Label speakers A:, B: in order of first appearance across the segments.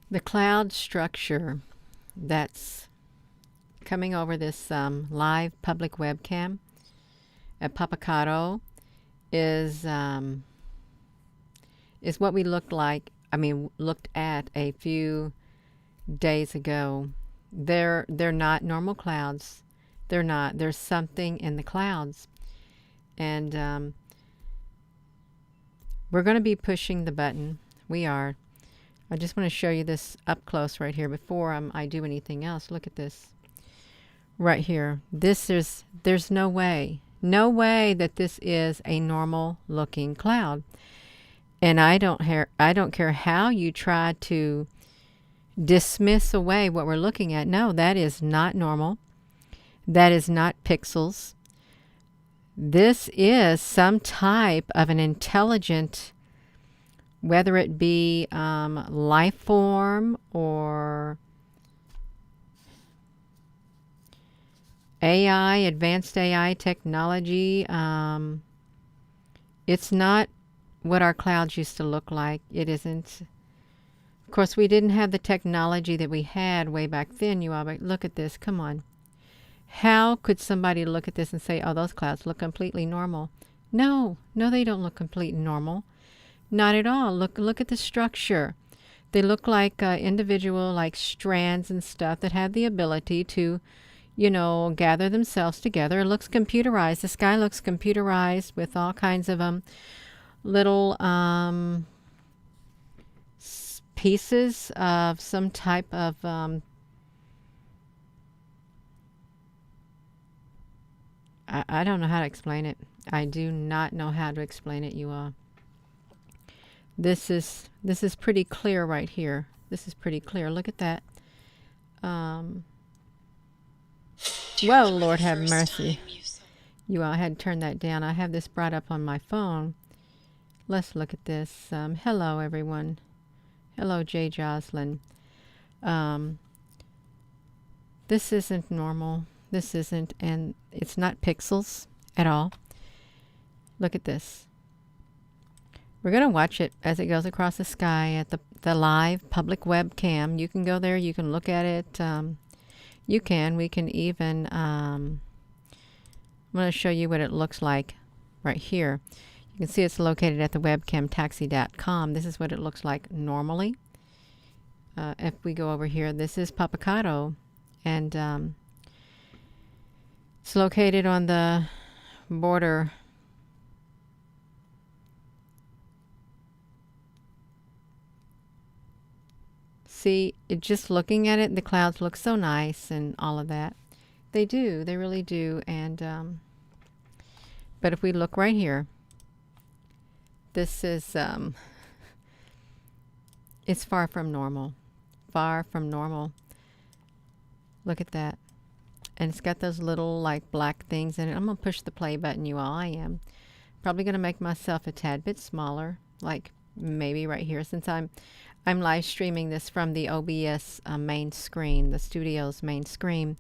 A: The cloud structure that's coming over this live public webcam at Popocatépetl is what we looked at a few days ago. They're not normal clouds. They're not. There's something in the clouds, and we're going to be pushing the button. We are. I just want to show you this up close right here before I do anything else. Look at this right here. There's no way that this is a normal looking cloud. And I don't care how you try to dismiss away what we're looking at. No, that is not normal. That is not pixels. This is some type of an intelligent, whether it be life form or AI, advanced AI technology. It's not what our clouds used to look like. It isn't. Of course, we didn't have the technology that we had way back then, you all, but look at this. Come on. How could somebody look at this and say, oh, those clouds look completely normal? No, they don't look completely normal. Not at all. Look at the structure. They look like individual, like strands and stuff that have the ability to, gather themselves together. It looks computerized. The sky looks computerized with all kinds of little pieces of some type of I don't know how to explain it. I do not know how to explain it, you all. This is pretty clear right here. This is pretty clear. Look at that. Whoa, Lord have mercy. You all, I had to turn that down. I have this brought up on my phone. Let's look at this. Hello, everyone. Hello, Jay Jocelyn. This isn't normal. This isn't, and it's not pixels at all. Look at this. We're going to watch it as it goes across the sky at the live public webcam. You can go there. You can look at it. We can even, I'm going to show you what it looks like right here. You can see it's located at the webcamtaxi.com. This is what it looks like normally. If we go over here, this is Popocatépetl, and it's located on the border. See, just looking at it, the clouds look so nice and all of that. They do. They really do. And but if we look right here, this is it's far from normal. Far from normal. Look at that. And it's got those little like black things in it. I'm going to push the play button, you all. I am. Probably going to make myself a tad bit smaller, like maybe right here, since I'm live streaming this from the OBS main screen, the studio's main screen.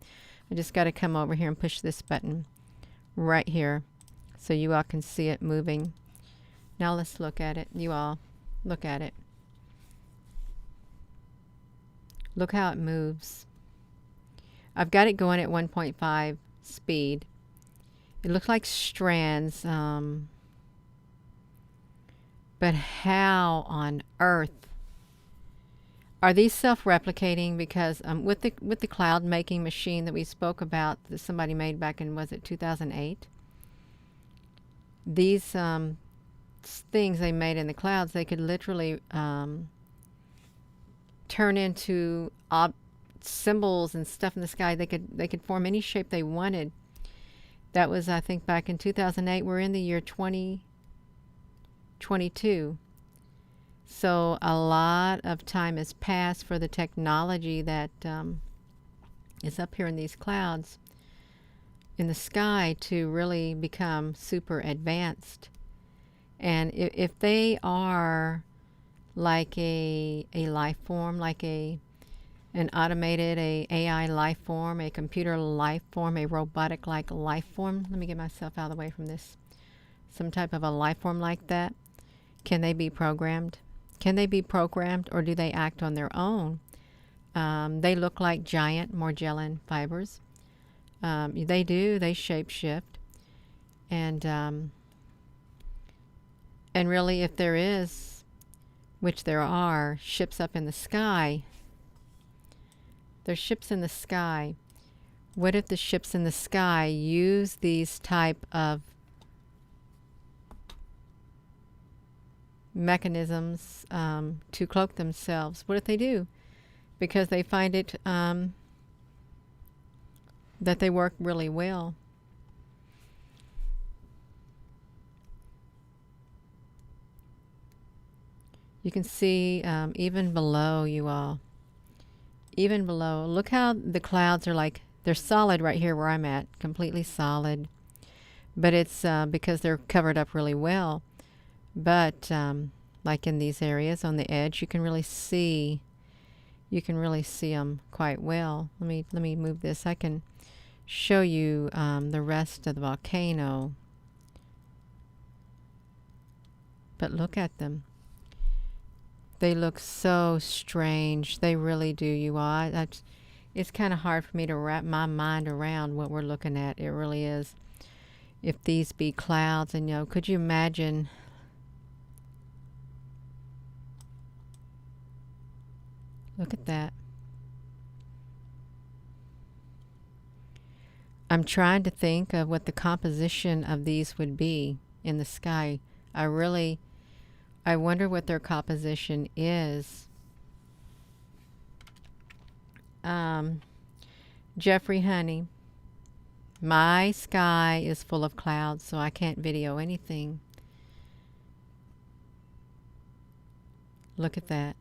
A: I just got to come over here and push this button right here so you all can see it moving. Now let's look at it. You all look at it. Look how it moves. I've got it going at 1.5 speed. It looks like strands, but how on earth are these self-replicating? Because with the cloud making machine that we spoke about that somebody made back in, was it 2008? These things they made in the clouds, they could literally turn into symbols and stuff in the sky. They could form any shape they wanted. That was, I think, back in 2008. We're in the year 2022. So a lot of time has passed for the technology that is up here in these clouds in the sky to really become super advanced. And if they are like a life form, like an automated, a AI life form, a computer life form, a robotic like life form. Let me get myself out of the way from this. Some type of a life form like that. Can they be programmed? Can they be programmed, or do they act on their own? They look like giant Morgellon fibers. They do. They shape shift. And really, if there is, which there are, ships up in the sky, there's ships in the sky. What if the ships in the sky use these type of mechanisms to cloak themselves? What if they do? Because they find it that they work really well. You can see even below you all. Even below. Look how the clouds are like, they're solid right here where I'm at. Completely solid. But it's because they're covered up really well. But like in these areas on the edge, you can really see them quite well. Let me move this. I can show you the rest of the volcano. But look at them. They look so strange. They really do, you all. It's kind of hard for me to wrap my mind around what we're looking at. It really is. If these be clouds, and could you imagine? Look at that. I'm trying to think of what the composition of these would be in the sky. I wonder what their composition is. Jeffrey Honey, my sky is full of clouds, so I can't video anything. Look at that.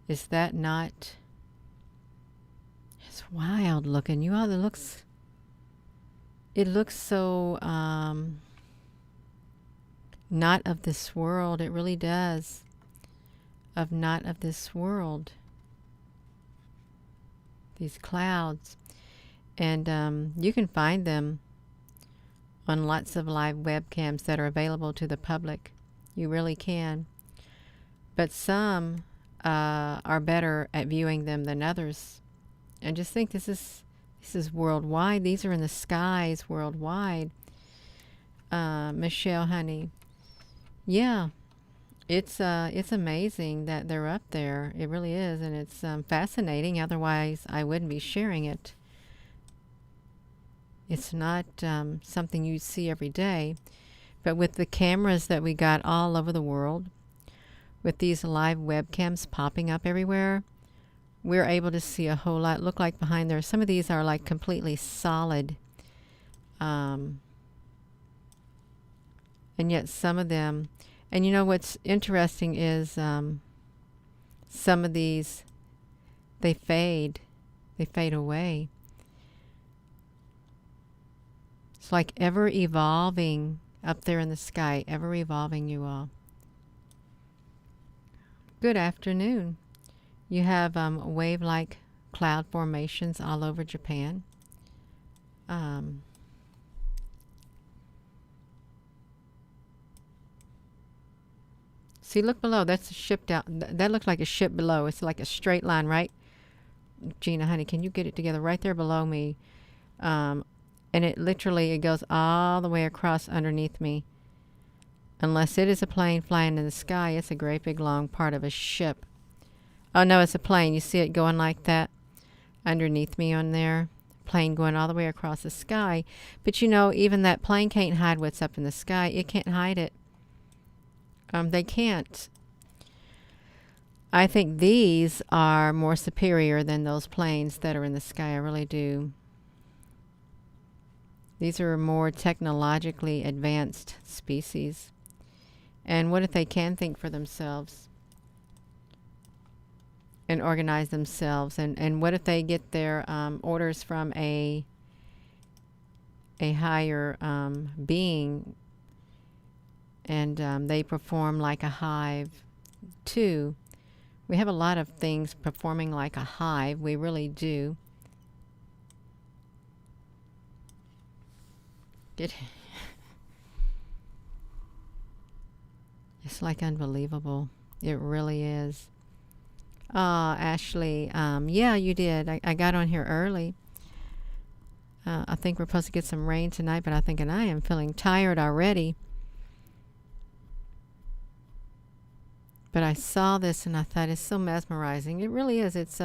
A: Is that not? It's wild looking. You all, it looks so not of this world. It really does. Of not of this world. These clouds. And you can find them on lots of live webcams that are available to the public. You really can. But some are better at viewing them than others. And just think, this is worldwide. These are in the skies worldwide. Michelle Honey. Yeah, it's amazing that they're up there. It really is, and it's fascinating. Otherwise, I wouldn't be sharing it. It's not something you see every day. But with the cameras that we got all over the world, with these live webcams popping up everywhere, we're able to see a whole lot. Look like behind there. Some of these are like completely solid. And yet some of them, and what's interesting is some of these, they fade away. It's like ever evolving up there in the sky, ever evolving, you all. Good afternoon. You have wave-like cloud formations all over Japan. See, look below. That's a ship down. That looks like a ship below. It's like a straight line, right? Gina, honey, can you get it together right there below me? And it literally, it goes all the way across underneath me. Unless it is a plane flying in the sky, it's a great big long part of a ship. Oh, no, it's a plane. You see it going like that underneath me on there? Plane going all the way across the sky. But even that plane can't hide what's up in the sky. It can't hide it. They can't. I think these are more superior than those planes that are in the sky. I really do. These are more technologically advanced species. And what if they can think for themselves and organize themselves? And what if they get their orders from a higher being, and they perform like a hive too? We have a lot of things performing like a hive. We really do. It's like unbelievable. It really is. Oh, Ashley, yeah, you did. I got on here early. I think we're supposed to get some rain tonight, but I am feeling tired already. But I saw this and I thought it's so mesmerizing. It really is. It's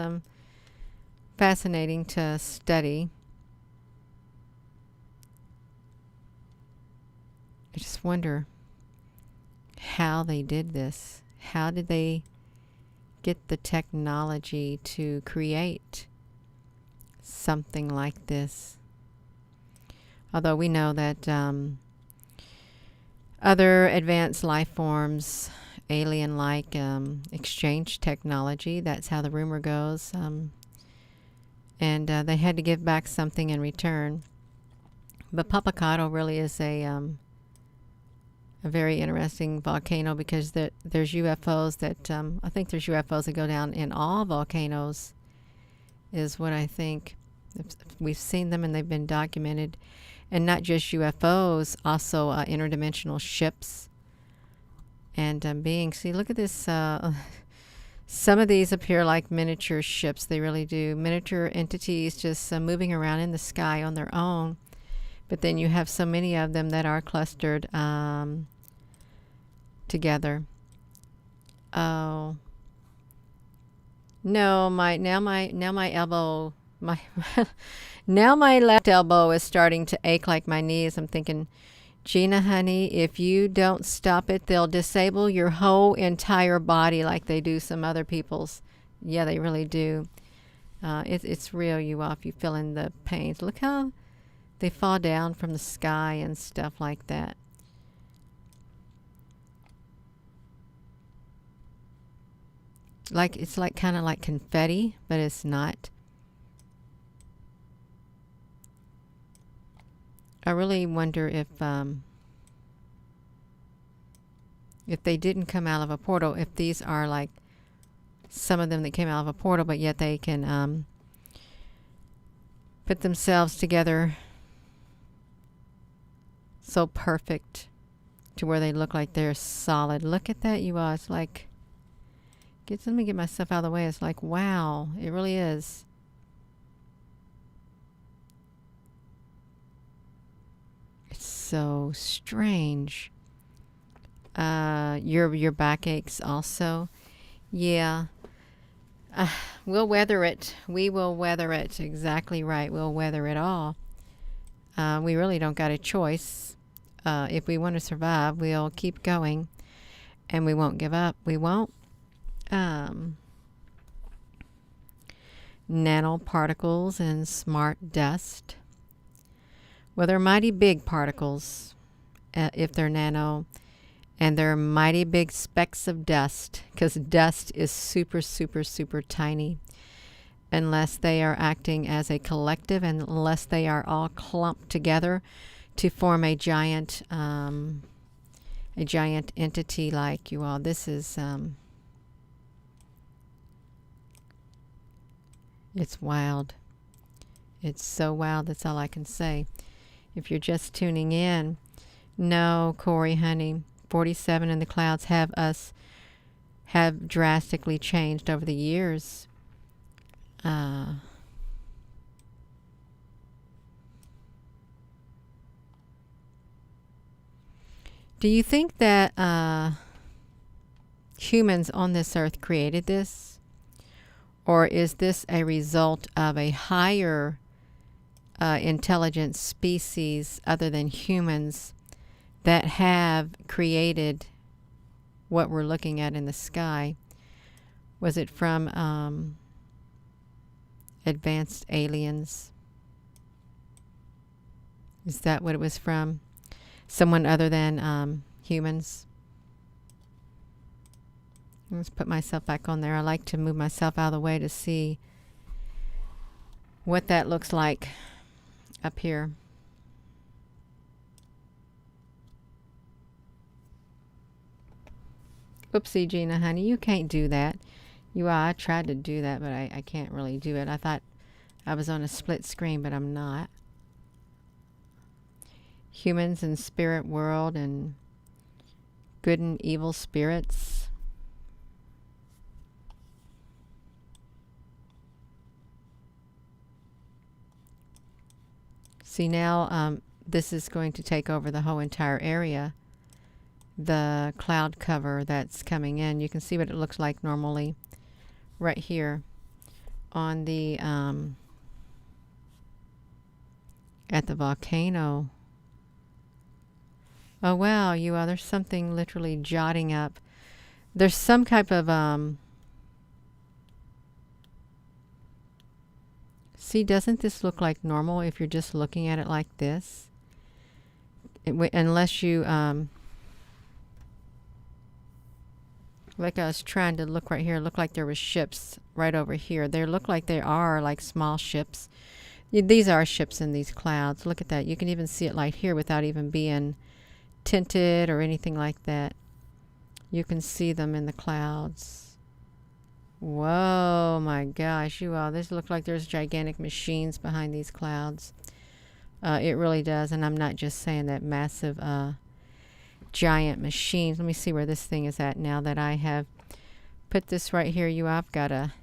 A: fascinating to study. I just wonder how they did this. How did they get the technology to create something like this? Although we know that other advanced life forms, alien-like, exchange technology. That's how the rumor goes. And they had to give back something in return. But Popocatépetl really is a very interesting volcano because there's UFOs that, I think there's UFOs that go down in all volcanoes, is what I think. We've seen them and they've been documented. And not just UFOs, also interdimensional ships and beings. See, look at this. Some of these appear like miniature ships. They really do. Miniature entities just moving around in the sky on their own. But then you have so many of them that are clustered together. Oh. No, my elbow, now my left elbow is starting to ache like my knees. I'm thinking, Gina, honey, if you don't stop it, they'll disable your whole entire body like they do some other people's. Yeah, they really do. It's real, you all, if you feel in the pains. Look how they fall down from the sky and stuff like that. It's like kind of like confetti, but it's not. I really wonder if they didn't come out of a portal, if these are like some of them that came out of a portal, but yet they can put themselves together so perfect to where they look like they're solid. Look at that, you all. It's like, let me get myself out of the way. It's like, wow, it really is. So strange. Your back aches also. Yeah. We'll weather it. We will weather it. Exactly right. We'll weather it all. We really don't got a choice. If we want to survive, we'll keep going and we won't give up. We won't. Nanoparticles and smart dust. Well, they're mighty big particles, if they're nano, and they're mighty big specks of dust, because dust is super, super, super tiny, unless they are acting as a collective, and unless they are all clumped together to form a giant entity like you all. This is, it's wild. It's so wild, that's all I can say. If you're just tuning in, no, Corey, honey, 47 in the clouds have drastically changed over the years. Do you think that humans on this earth created this? Or is this a result of a higher intelligent species other than humans that have created what we're looking at in the sky? Was it from advanced aliens? Is that what it was from? Someone other than humans? Let's put myself back on there. I like to move myself out of the way to see what that looks like up here. Oopsie, Gina, honey, you can't do that. I tried to do that, but I can't really do it. I thought I was on a split screen, but I'm not. Humans and spirit world and good and evil spirits. See now, this is going to take over the whole entire area. The cloud cover that's coming in, you can see what it looks like normally right here on the at the volcano. Oh wow, you all, there's something literally jotting up. There's some type of see, doesn't this look like normal if you're just looking at it like this? Unless you like I was trying to look right here, it looked like there was ships right over here. They look like they are like small ships. These are ships in these clouds. Look at that. You can even see it right here without even being tinted or anything like that. You can see them in the clouds. Whoa, my gosh, you all, this looks like there's gigantic machines behind these clouds. It really does, and I'm not just saying that. Massive giant machines. Let me see where this thing is at now that I have put this right here. You all, I've got to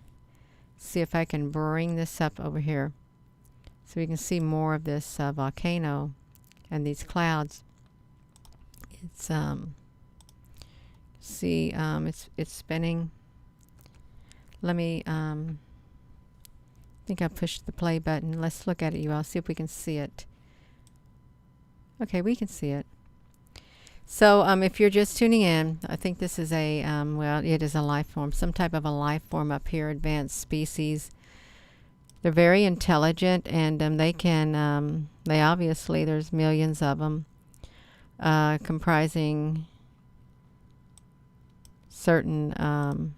A: see if I can bring this up over here so we can see more of this volcano and these clouds. It's see, it's spinning. Let me I think I pushed the play button. Let's look at it, you all, see if we can see it. Okay, we can see it. So if you're just tuning in, I think this is a well, it is a life form, some type of a life form up here, advanced species. They're very intelligent, and they can they obviously, there's millions of them, comprising certain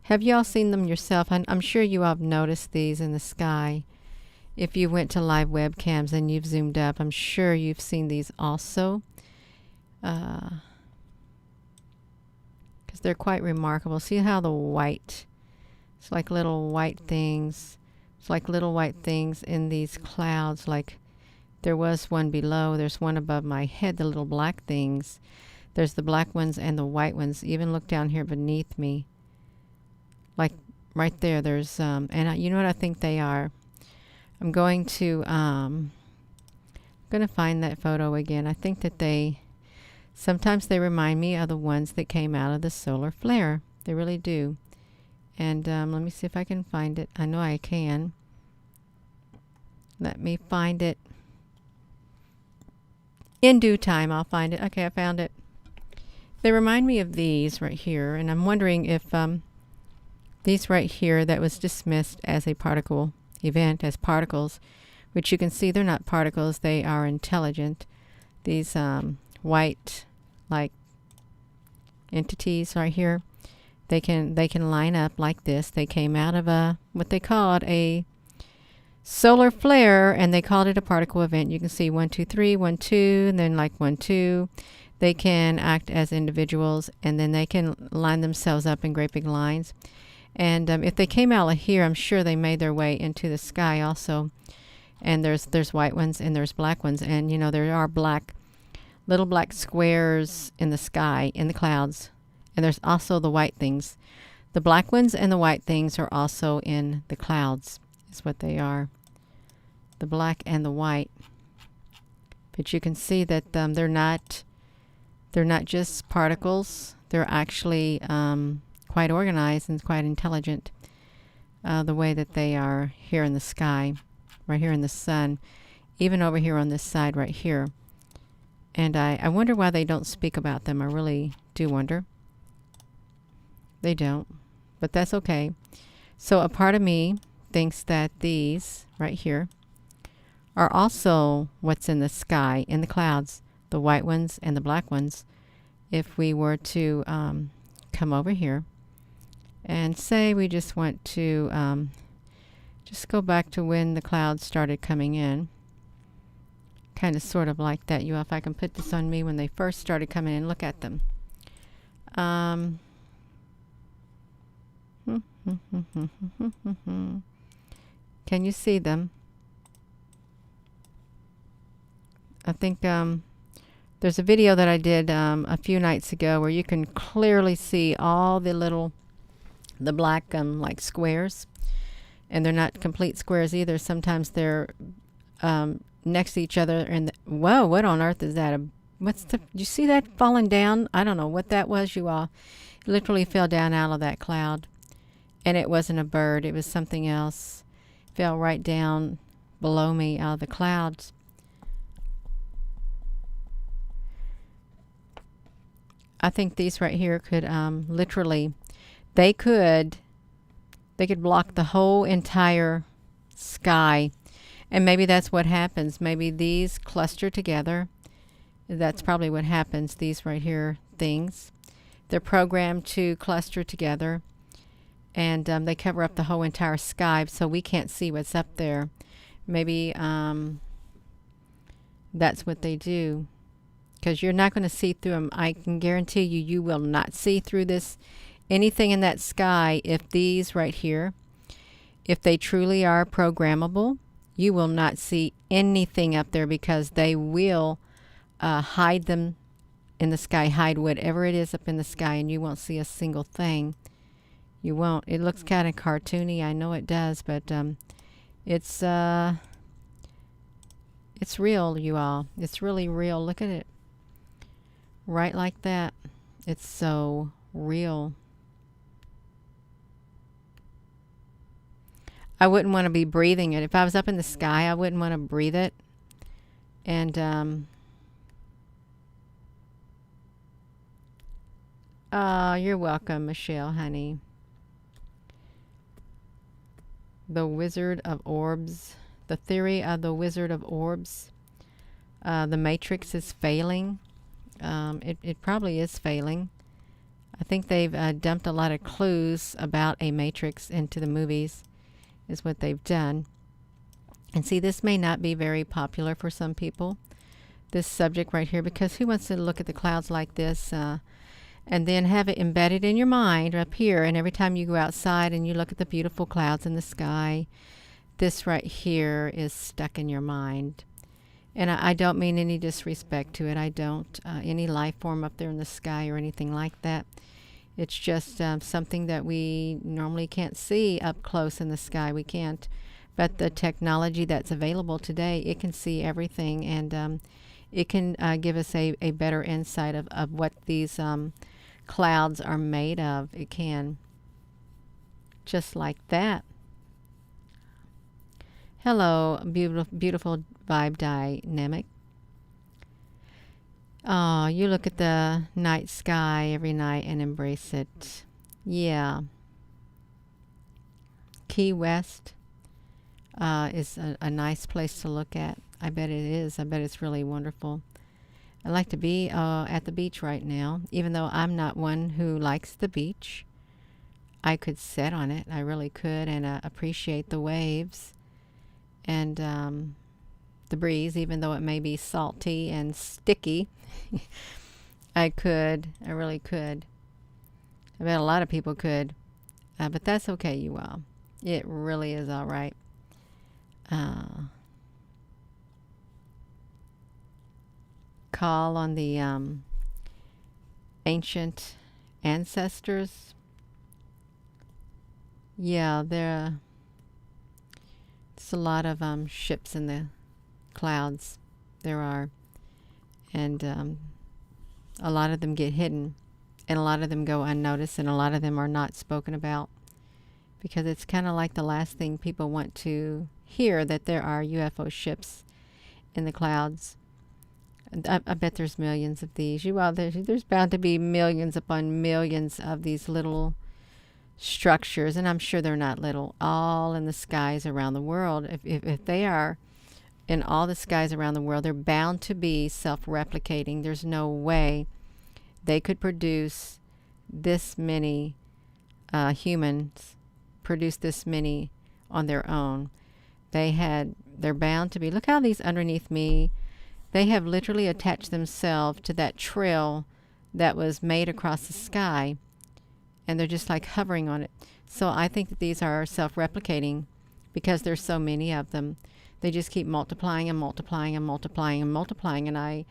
A: have you all seen them yourself? I'm sure you all have noticed these in the sky. If you went to live webcams and you've zoomed up, I'm sure you've seen these also. Because they're quite remarkable. See how the white, it's like little white things. It's like little white things in these clouds. Like there was one below. There's one above my head, the little black things. There's the black ones and the white ones. Even look down here beneath me. Like right there, there's, and you know what I think they are? I'm going to find that photo again. I think that sometimes they remind me of the ones that came out of the solar flare. They really do. And let me see if I can find it. I know I can. Let me find it. In due time, I'll find it. Okay, I found it. They remind me of these right here. And I'm wondering if these right here that was dismissed as a particle event, as particles, which you can see they're not particles, they are intelligent. These white like entities right here, they can line up like this. They came out of what they called a solar flare, and they called it a particle event. You can see 1 2 3 1 2, and then like 1 2. They can act as individuals, and then they can line themselves up in great big lines. And if they came out of here, I'm sure they made their way into the sky also. And there's white ones and there's black ones. And, you know, there are little black squares in the sky, in the clouds. And there's also the white things. The black ones and the white things are also in the clouds, is what they are. The black and the white. But you can see that they're not just particles. They're actually quite organized and quite intelligent, the way that they are here in the sky, right here in the sun, even over here on this side right here. And I wonder why they don't speak about them. I really do wonder. They don't, but that's okay. So a part of me thinks that these right here are also what's in the sky, in the clouds, the white ones and the black ones. If we were to come over here and say we just want to just go back to when the clouds started coming in. Kind of sort of like that. If I can put this on me when they first started coming in, look at them. Can you see them? I think there's a video that I did a few nights ago where you can clearly see all the black like squares, and they're not complete squares either. Sometimes they're next to each other. And whoa, what on earth is that? Did you see that falling down? I don't know what that was, you all. It literally fell down out of that cloud, and it wasn't a bird. It was something else. Fell right down below me out of the clouds. I think these right here could literally, they could block the whole entire sky. And maybe that's what happens. Maybe these cluster together. That's probably what happens. These right here things, they're programmed to cluster together, and they cover up the whole entire sky, so we can't see what's up there. Maybe that's what they do. Because you're not going to see through them. I can guarantee you, you will not see through anything in that sky. If these right here, if they truly are programmable, you will not see anything up there, because they will hide them in the sky, hide whatever it is up in the sky, and you won't see a single thing. You won't. It looks kind of cartoony. I know it does, but it's real, you all. It's really real. Look at it. Right like that. It's so real. I wouldn't want to be breathing it. If I was up in the sky, I wouldn't want to breathe it. And you're welcome, Michelle, honey. The Wizard of Orbs. The theory of the Wizard of Orbs. The Matrix is failing. It probably is failing. I think they've dumped a lot of clues about a matrix into the movies, is what they've done. And see, this may not be very popular for some people, this subject right here, because who wants to look at the clouds like this and then have it embedded in your mind up here, and every time you go outside and you look at the beautiful clouds in the sky, this right here is stuck in your mind. And I don't mean any disrespect to it. I don't. Any life form up there in the sky or anything like that. It's just something that we normally can't see up close in the sky. We can't. But the technology that's available today, it can see everything. And it can give us a better insight of what these clouds are made of. It can. Just like that. Hello, beautiful vibe dynamic. Oh, you look at the night sky every night and embrace it. Yeah. Key West is a nice place to look at. I bet it is. I bet it's really wonderful. I like to be at the beach right now, even though I'm not one who likes the beach. I could sit on it. I really could, and appreciate the waves. And the breeze, even though it may be salty and sticky. I really could. I bet a lot of people could. But that's okay, you all. It really is all right. Call on the ancient ancestors. Yeah, there's a lot of ships in the clouds. There are. And a lot of them get hidden. And a lot of them go unnoticed. And a lot of them are not spoken about. Because it's kind of like the last thing people want to hear, that there are UFO ships in the clouds. I bet there's millions of these. There's bound to be millions upon millions of these little structures, and I'm sure they're not little, all in the skies around the world. If they are in all the skies around the world, they're bound to be self-replicating. There's no way they could produce this many humans, produce this many on their own. They're bound to be. Look how these underneath me, they have literally attached themselves to that trail that was made across the sky. and they're just like hovering on it. So I think that these are self-replicating because there's so many of them. They just keep multiplying and multiplying and multiplying and multiplying, and I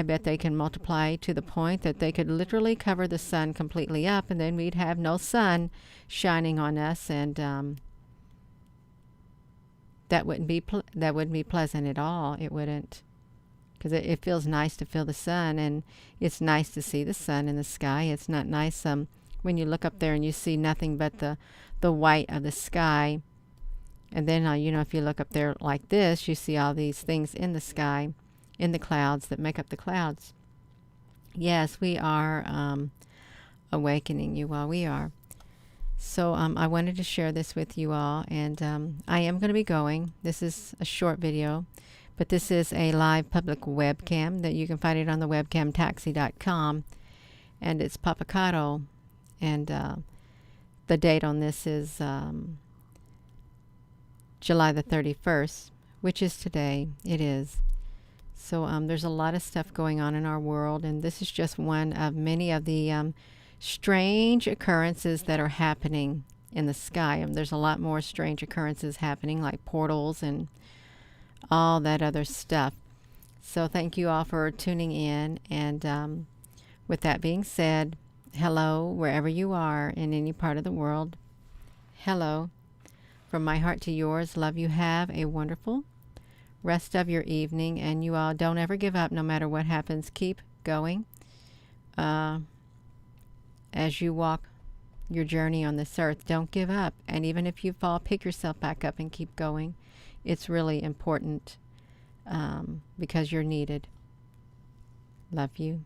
A: bet they can multiply to the point that they could literally cover the sun completely up, and then we'd have no sun shining on us, and that wouldn't be pleasant at all. It wouldn't, because it feels nice to feel the sun, and it's nice to see the sun in the sky. It's not nice when you look up there and you see nothing but the white of the sky. And then, you know, if you look up there like this, you see all these things in the sky, in the clouds that make up the clouds. Yes, we are awakening, you all. We are. So I wanted to share this with you all, and I am going to be going. This is a short video, but this is a live public webcam that you can find it on the webcamtaxi.com, and it's Popocatepetl, and the date on this is July the 31st, which is today. It is. So there's a lot of stuff going on in our world, and this is just one of many of the strange occurrences that are happening in the sky. And there's a lot more strange occurrences happening, like portals and all that other stuff. So thank you all for tuning in, and with that being said, hello wherever you are in any part of the world. Hello. From my heart to yours, love you. Have a wonderful rest of your evening, and you all don't ever give up no matter what happens. Keep going as you walk your journey on this earth. Don't give up, and even if you fall, pick yourself back up and keep going. It's really important because you're needed. Love you.